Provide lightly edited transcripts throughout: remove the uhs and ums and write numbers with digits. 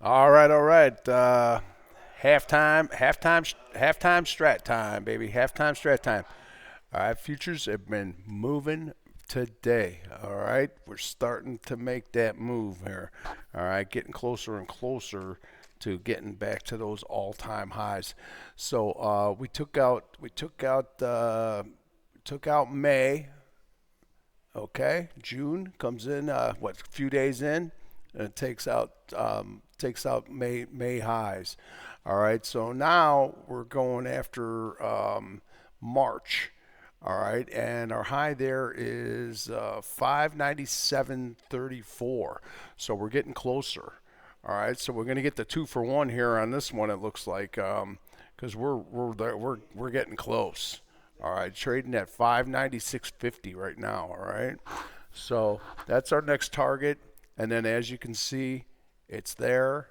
All right, all right. Halftime strat time, baby. Halftime strat time. All right, futures have been moving today. All right, we're starting to make that move here. All right, getting closer and closer to getting back to those all-time highs. So we took out May. Okay, June comes in. A few days in, and it takes out May highs. All right, so now we're going after March. All right, and our high there is 597.34. So we're getting closer. All right, so we're going to get the 2 for 1 here on this one. It looks like because we're getting close. All right, trading at 596.50 right now. All right, so that's our next target, and then as you can see, it's there,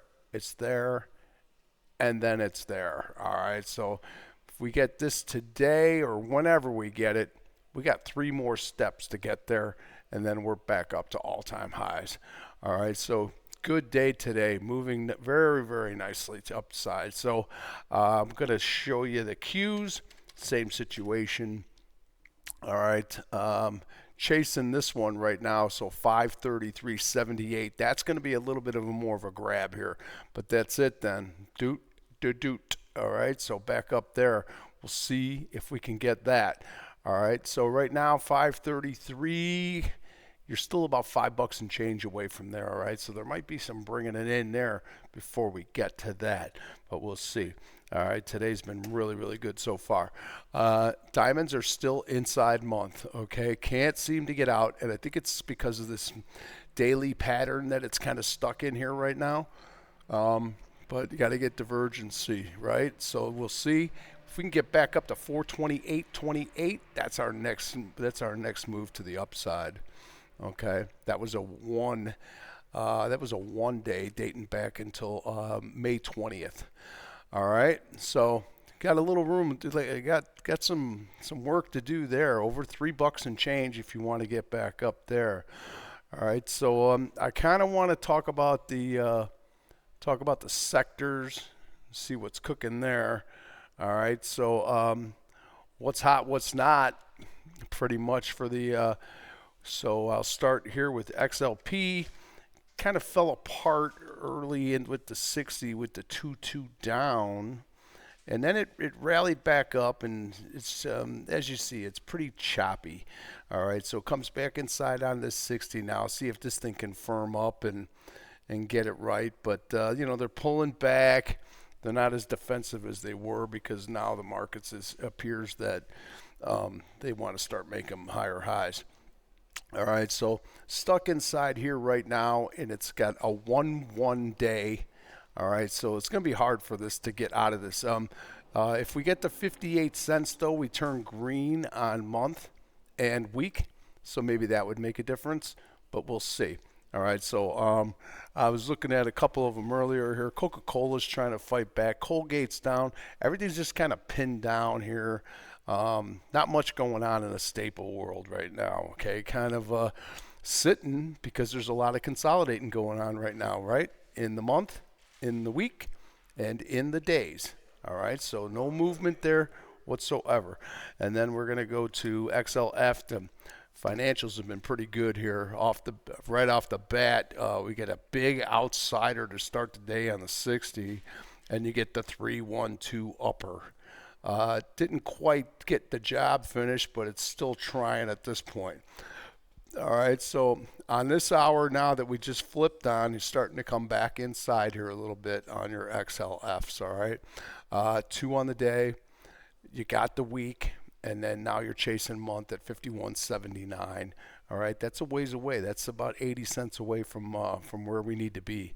and then it's there. All right, so if we get this today or whenever we get it, we got 3 more steps to get there, and then we're back up to all-time highs. All right, so good day today, moving very, very nicely to upside. So I'm going to show you the cues, same situation. All right. Chasing this one right now, so 533.78. That's going to be a little bit of a more of a grab here, but that's it then. Doot, doot, doot. All right, so back up there. We'll see if we can get that. All right, so right now 533. You're still about $5 and change away from there. All right, so there might be some bringing it in there before we get to that, but we'll see. All right, today's been really, really good so far. Diamonds are still inside month, okay? Can't seem to get out, and I think it's because of this daily pattern that it's kind of stuck in here right now. But you got to get divergency, right? So we'll see if we can get back up to 428.28. That's our next move to the upside. Okay, that was a one. That was a 1 day dating back until May 20th. All right, so got a little room. Got some work to do there. Over $3 and change if you want to get back up there. All right, so I kind of want to talk about the sectors, see what's cooking there. All right, so what's hot, what's not, pretty much for the. So I'll start here with XLP. Kind of fell apart early in with the 60 with the 2-2 down, and then it rallied back up, and it's as you see, it's pretty choppy. All right, so it comes back inside on this 60 now. See if this thing can firm up and get it right. But they're pulling back. They're not as defensive as they were because now the markets appears that they want to start making higher highs. All right, so stuck inside here right now, and it's got a 1-1 day. All right, so it's going to be hard for this to get out of this. If we get to 58 cents, though, we turn green on month and week, so maybe that would make a difference, but we'll see. All right, so I was looking at a couple of them earlier here. Coca-Cola's trying to fight back. Colgate's down. Everything's just kind of pinned down here. Not much going on in the staple world right now. Okay, kind of sitting because there's a lot of consolidating going on right now, right? In the month, in the week, and in the days. All right, so no movement there whatsoever. And then we're going to go to XLF. The financials have been pretty good here right off the bat. We get a big outsider to start the day on the 60, and you get the 3-1-2 upper. Didn't quite get the job finished, but it's still trying at this point. All right, so on this hour now that we just flipped on, you're starting to come back inside here a little bit on your XLFs. All right, 2 on the day. You got the week, and then now you're chasing month at 51.79. All right, that's a ways away. That's about 80 cents away from where we need to be.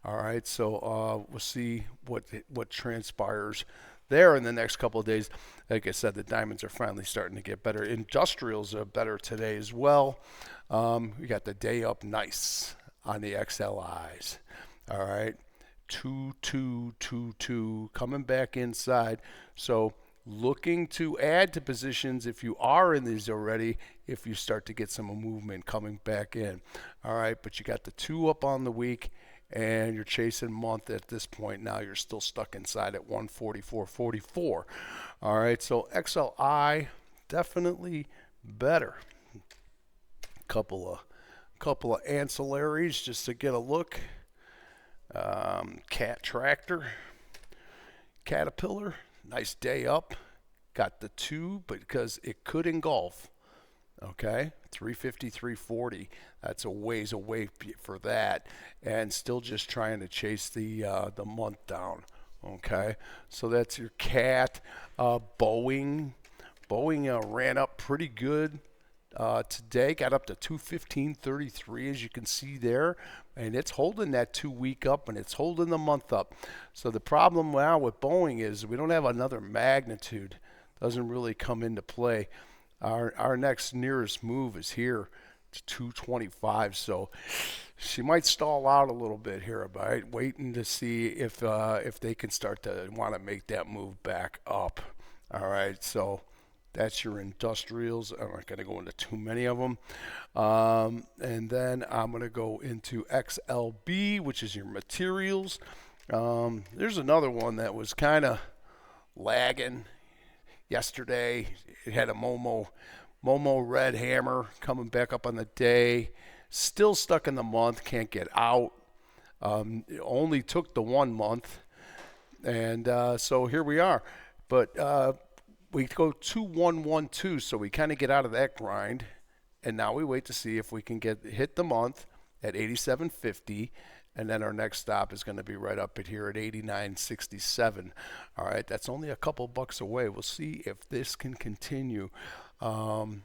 All right, so we'll see what transpires there in the next couple of days. Like I said, the diamonds are finally starting to get better. Industrials are better today as well. We got the day up nice on the XLIs. All right, 2-2-2-2 coming back inside. So looking to add to positions if you are in these already, if you start to get some movement coming back in. All right, but you got the 2 up on the week, and you're chasing month at this point. Now you're still stuck inside at 144.44. All right, so XLI definitely better. Couple of ancillaries just to get a look. Cat Tractor, Caterpillar, nice day up. Got the 2 because it could engulf. Okay, 350, 340. That's a ways away for that, and still just trying to chase the month down. Okay, so that's your cat. Boeing ran up pretty good today, got up to 215.33 as you can see there, and it's holding that 2 week up and it's holding the month up. So the problem now with Boeing is we don't have another magnitude. Doesn't really come into play. Our next nearest move is here to 225, so she might stall out a little bit here, right? Waiting to see if they can start to want to make that move back up. All right, so that's your industrials. I'm not going to go into too many of them. And then I'm going to go into XLB, which is your materials. There's another one that was kind of lagging yesterday. It had a Momo red hammer coming back up on the day. Still stuck in the month, can't get out. It only took the 1 month. And so here we are. But we go 2-1-1-2, so we kind of get out of that grind. And now we wait to see if we can hit the month at 87.50. And then our next stop is going to be right up at here at 89.67. All right, that's only a couple bucks away. We'll see if this can continue. And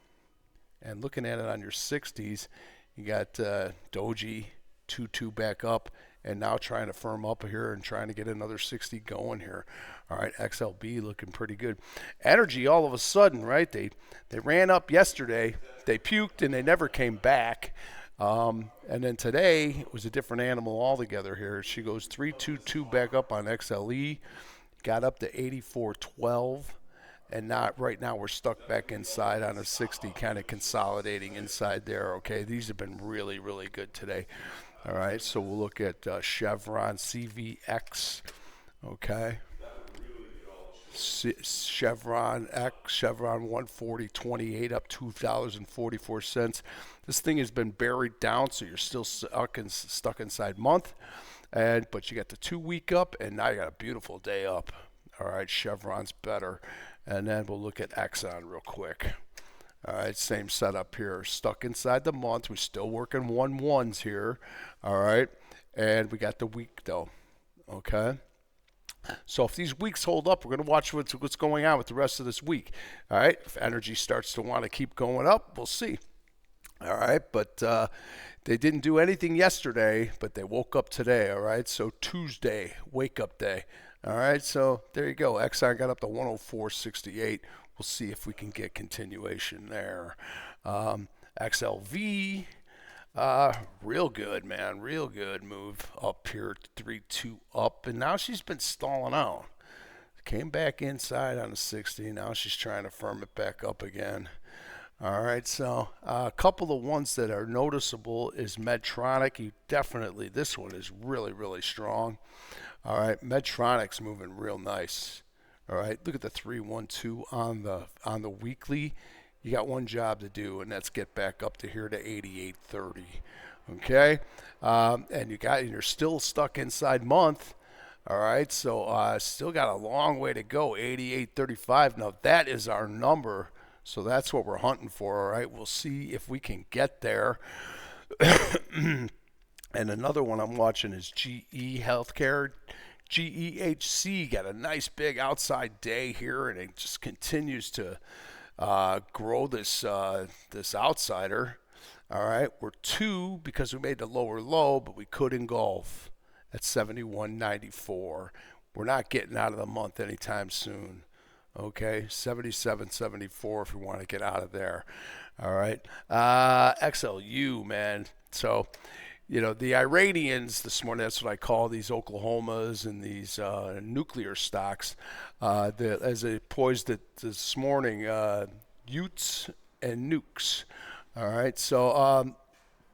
looking at it on your 60s, you got Doji 2-2 back up, and now trying to firm up here and trying to get another 60 going here. All right, XLB looking pretty good. Energy all of a sudden, right? They ran up yesterday. They puked and they never came back. And then today it was a different animal altogether here. She goes 3-2-2 back up on XLE, got up to 84.12, and right now we're stuck back inside on a 60, kind of consolidating inside there. Okay, these have been really, really good today. All right, so we'll look at Chevron CVX. Okay. Chevron X, Chevron 140.28 up $2.44. This thing has been buried down, so you're still stuck inside month, but you got the 2 week up, and now you got a beautiful day up. All right, Chevron's better, and then we'll look at Exxon real quick. All right, same setup here. Stuck inside the month. We're still working 1-1s here. All right, and we got the week though. Okay. So if these weeks hold up, we're going to watch what's going on with the rest of this week. All right. If energy starts to want to keep going up, we'll see. All right. But they didn't do anything yesterday, but they woke up today. All right. So Tuesday, wake up day. All right. So there you go. Exxon got up to 104.68. We'll see if we can get continuation there. XLV. Real good, man. Real good move up here, 3-2 up, and now she's been stalling out. Came back inside on a 60. Now she's trying to firm it back up again. All right, so a couple of ones that are noticeable is Medtronic. This one is really, really strong. All right, Medtronic's moving real nice. All right, look at the 3-1-2 on the weekly. You got one job to do, and that's get back up to here to 88.30. Okay, and you're still stuck inside month. All right, so still got a long way to go. 88.35. Now that is our number, so that's what we're hunting for. All right, we'll see if we can get there. And another one I'm watching is GE Healthcare. GEHC got a nice big outside day here, and it just continues to grow this outsider. All right, we're 2 because we made the lower low, but we could engulf at 71.94. We're not getting out of the month anytime soon. Okay, 77.74 if we want to get out of there. All right, XLU, man. So, the Iranians this morning, that's what I call these Oklahomas and these nuclear stocks, as they poised it this morning, Utes and nukes. All right, so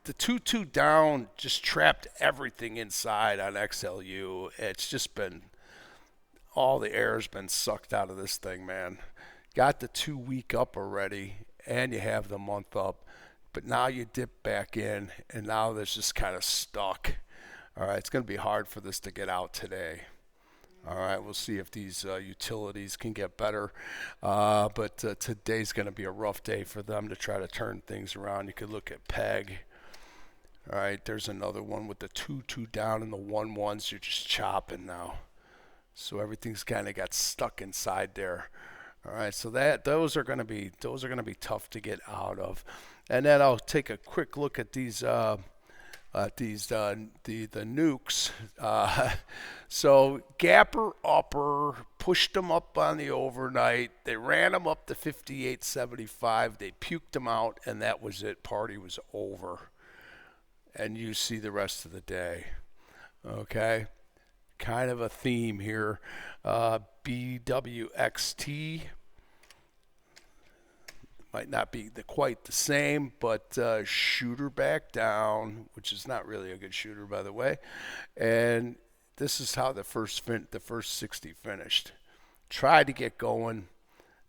the 2-2 down just trapped everything inside on XLU. It's just been all the air's been sucked out of this thing, man. Got the 2 week up already, and you have the month up, but now you dip back in, and now there's just kind of stuck. All right, it's going to be hard for this to get out today. All right, we'll see if these utilities can get better. But today's going to be a rough day for them to try to turn things around. You could look at PEG. All right, there's another one with the 2-2 down and the 1-1s. You're just chopping now. So everything's kind of got stuck inside there. All right, so those are going to be tough to get out of. And then I'll take a quick look at these the nukes. So Gapper upper pushed them up on the overnight. They ran them up to 58.75. They puked them out, and that was it. Party was over. And you see the rest of the day. Okay, kind of a theme here. BWXT. Might not be quite the same, but shooter back down, which is not really a good shooter, by the way. And this is how the first 60 finished. Tried to get going,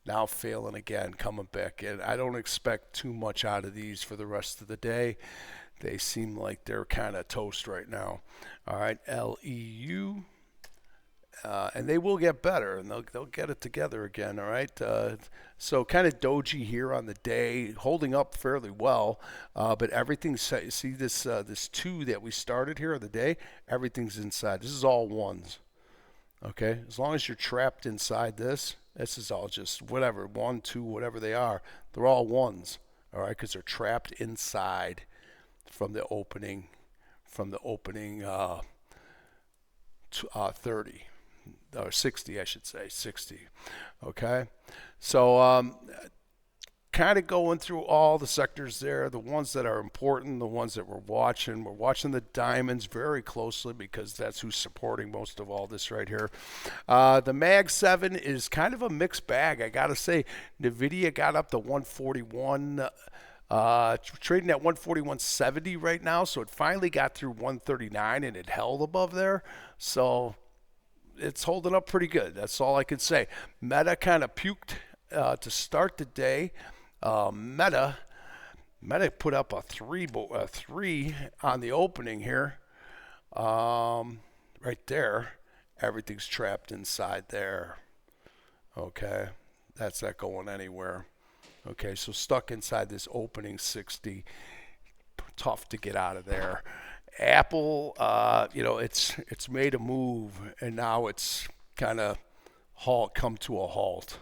now failing again, coming back in. I don't expect too much out of these for the rest of the day. They seem like they're kind of toast right now. All right, LEU. And they will get better, and they'll get it together again. All right, so kind of doji here on the day, holding up fairly well, but everything's, see this 2 that we started here of the day, everything's inside. This is all ones. Okay, as long as you're trapped inside this is all just whatever, 1, 2, whatever they are. They're all ones. All right, because they're trapped inside from the opening 30. Or 60, I should say, 60. Okay, so kind of going through all the sectors there, the ones that are important, the ones that we're watching. We're watching the diamonds very closely because that's who's supporting most of all this right here. The Mag 7 is kind of a mixed bag, I gotta say. NVIDIA got up to 141. Trading at 141.70 right now, so it finally got through 139 and it held above there. So it's holding up pretty good. That's all I can say. Meta kind of puked to start the day. Meta put up a three on the opening here. Right there. Everything's trapped inside there. Okay, that's not going anywhere. Okay, so stuck inside this opening 60. Tough to get out of there. Apple, it's made a move, and now it's kind of come to a halt.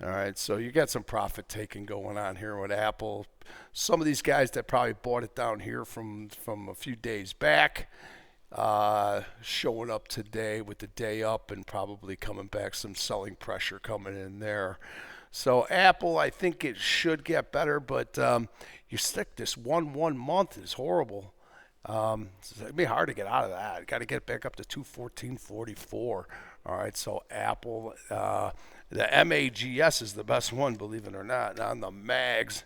All right, so you got some profit taking going on here with Apple. Some of these guys that probably bought it down here from a few days back, showing up today with the day up and probably coming back, some selling pressure coming in there. So Apple, I think it should get better, but you stick this 1 month is horrible. It'd be hard to get out of that. Got to get back up to 214.44. All right, so Apple, the MAGS is the best one, believe it or not. On the Mags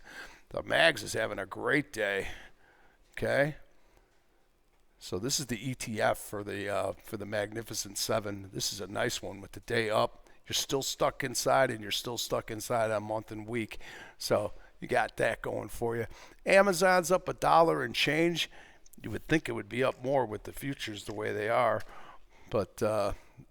is having a great day. Okay, so this is the ETF for the Magnificent 7. This is a nice one with the day up. You're still stuck inside, and you're still stuck inside on month and week. So you got that going for you. Amazon's up $1 and change. You would think it would be up more with the futures the way they are, but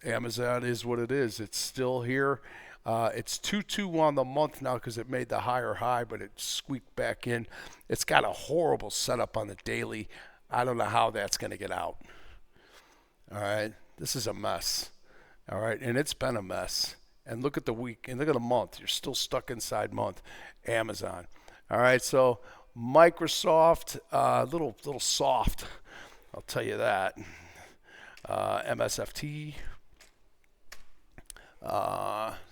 Amazon is what it is. It's still here. It's 2-2 on the month now because it made the higher high, but it squeaked back in. It's got a horrible setup on the daily. I don't know how that's going to get out. All right, this is a mess. All right, and it's been a mess. And look at the week, and look at the month. You're still stuck inside month. Amazon. All right, so Microsoft, little soft, I'll tell you that. MSFT,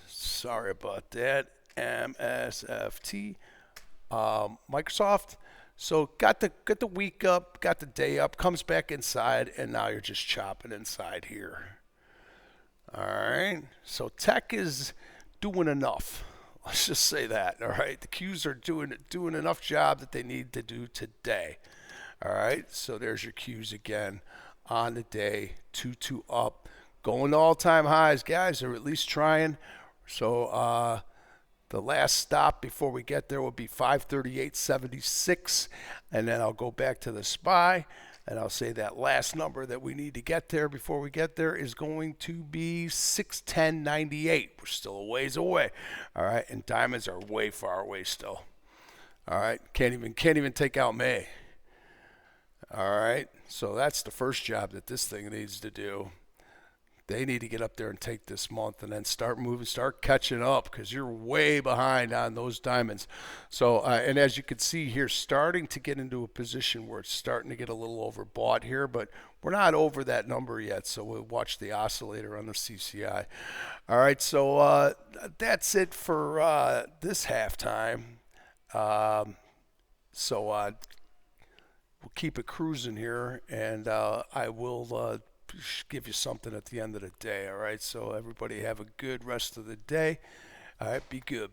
sorry about that. MSFT, Microsoft. So got the week up, got the day up, comes back inside, and now you're just chopping inside here. All right, so tech is doing enough. Let's just say that. All right. The Qs are doing enough job that they need to do today. All right. So there's your Qs again on the day. 2-2 up. Going to all-time highs, guys, or at least trying. So the last stop before we get there will be 538.76, and then I'll go back to the SPY, and I'll say that last number that we need to get there before we get there is going to be 610.98. We're still a ways away. All right, and diamonds are way far away still. All right, can't even take out May. All right, so that's the first job that this thing needs to do. They need to get up there and take this month and then start moving, start catching up, because you're way behind on those diamonds. So, and as you can see here, starting to get into a position where it's starting to get a little overbought here, but we're not over that number yet. So we'll watch the oscillator on the CCI. All right, so that's it for this halftime. So we'll keep it cruising here, and I will give you something at the end of the day. All right, so everybody have a good rest of the day. All right, be good.